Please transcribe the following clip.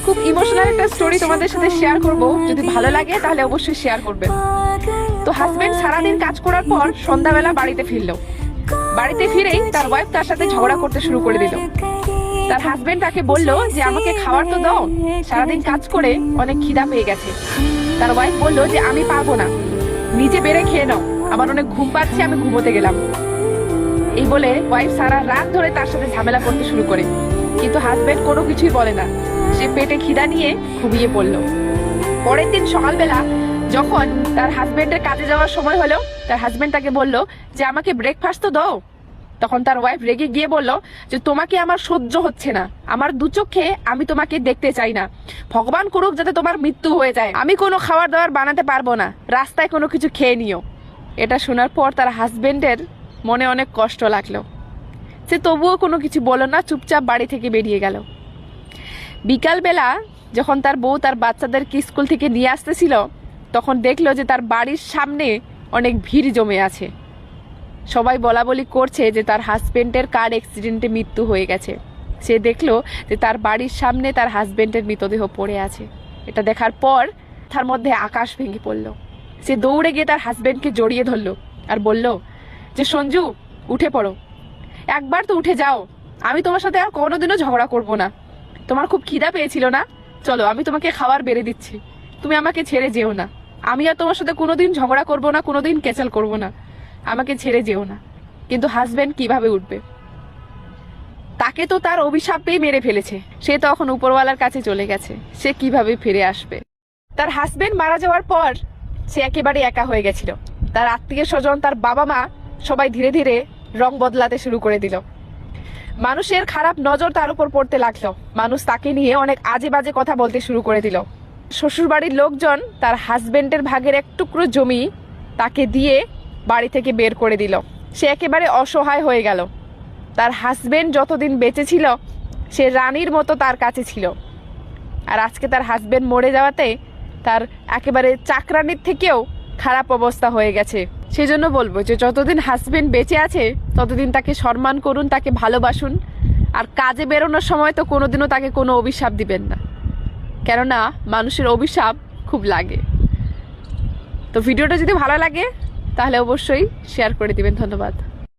খুব ইমোশনাল একটা স্টোরি তোমাদের সাথে শেয়ার করব, যদি ভালো লাগে তাহলে অবশ্যই শেয়ার করবেন। তো হাজবেন্ড সারাদিন কাজ করার পর সন্ধ্যাবেলা বাড়িতে ফিরলো। বাড়িতে ফিরেই তার ওয়াইফ তার সাথে ঝগড়া করতে শুরু করে দিল। তার হাজবেন্ড তাকে বলল যে আমাকে খাবার তো দাও, সারাদিন কাজ করে অনেক খিদা পেয়ে গেছে। তার ওয়াইফ বলল যে আমি পারবো না, নিজে বেড়ে খেয়ে নাও, আমার অনেক ঘুম পাচ্ছে, আমি ঘুমোতে গেলাম। এই বলে ওয়াইফ সারা রাত ধরে তার সাথে ঝামেলা করতে শুরু করে, কিন্তু হাজবেন্ড কোনো কিছুই বলে না। সে পেটে খিদা নিয়ে ঘুমিয়ে পড়লো। পরের দিন সকালবেলা যখন তার হাজবেন্ডের কাজে যাওয়ার সময় হলো, তার হাজবেন্ড তাকে বলল যে আমাকে ব্রেকফাস্ট তো দাও। তখন তার ওয়াইফ রেগে গিয়ে বলল যে তোমাকে আমার সহ্য হচ্ছে না, আমার দু চোখে আমি তোমাকে দেখতে চাই না, ভগবান করুক যাতে তোমার মৃত্যু হয়ে যায়, আমি কোনো খাবার দাবার বানাতে পারবো না, রাস্তায় কোনো কিছু খেয়ে নিও। এটা শোনার পর তার হাজবেন্ডের মনে অনেক কষ্ট লাগলো। সে তবুও কোনো কিছু বলল না, চুপচাপ বাড়ি থেকে বেরিয়ে গেল। বিকালবেলা যখন তার বউ তার বাচ্চাদেরকে স্কুল থেকে নিয়ে আসতেছিল, তখন দেখলো যে তার বাড়ির সামনে অনেক ভিড় জমে আছে। সবাই বলা বলি করছে যে তার হাজবেন্ডের কার অ্যাক্সিডেন্টে মৃত্যু হয়ে গেছে। সে দেখলো যে তার বাড়ির সামনে তার হাজবেন্ডের মৃতদেহ পড়ে আছে। এটা দেখার পর তার মধ্যে আকাশ ভেঙে পড়লো। সে দৌড়ে গিয়ে তার হাজবেন্ডকে জড়িয়ে ধরলো আর বলল যে সঞ্জু, উঠে পড়ো, একবার তো উঠে যাও, আমি তোমার সাথে আর কোনোদিনও ঝগড়া করব না। তোমার খুব খিদা পেয়েছিল না, চলো আমি তোমাকে খাবার বেড়ে দিচ্ছি, তুমি আমাকে ছেড়ে যেও না, আমি আর তোমার সাথে কোনোদিন ঝগড়া করব না, কোনোদিন ক্যাচাল করব না, আমাকে ছেড়ে যেও না। কিন্তু হাজবেন্ড কিভাবে উঠবে? তাকে তো তার অভিশাপেই মেরে ফেলেছে, সে তখন উপরওয়ালার কাছে চলে গেছে, সে কিভাবে ফিরে আসবে? তার হাজবেন্ড মারা যাওয়ার পর সে একেবারে একা হয়ে গেছিল। তার আত্মীয় স্বজন, তার বাবা মা সবাই ধীরে ধীরে রং বদলাতে শুরু করে দিল। মানুষের খারাপ নজর তার উপর পড়তে লাগলো। মানুষ তাকে নিয়ে অনেক আজে বাজে কথা বলতে শুরু করে দিল। শ্বশুর বাড়ির লোকজন তার হাজবেন্ডের ভাগের এক টুকরো জমি তাকে দিয়ে বাড়ি থেকে বের করে দিল। সে একেবারে অসহায় হয়ে গেল। তার হাজবেন্ড যতদিন বেঁচে ছিল সে রানীর মতো তার কাছে ছিল, আর আজকে তার হাজবেন্ড মরে যাওয়াতে তার একেবারে চাকরানির থেকেও খারাপ অবস্থা হয়ে গেছে। সেজন্য বলবো যে যতদিন হাজবেন্ড বেঁচে আছে ততদিন তাকে সম্মান করুন, তাকে ভালোবাসুন, আর কাজে বেরোনোর সময় তো কোনোদিনও তাকে কোনো অভিশাপ দিবেন না, কেননা মানুষের অভিশাপ খুব লাগে। তো ভিডিওটা যদি ভালো লাগে তাহলে অবশ্যই শেয়ার করে দিবেন। ধন্যবাদ।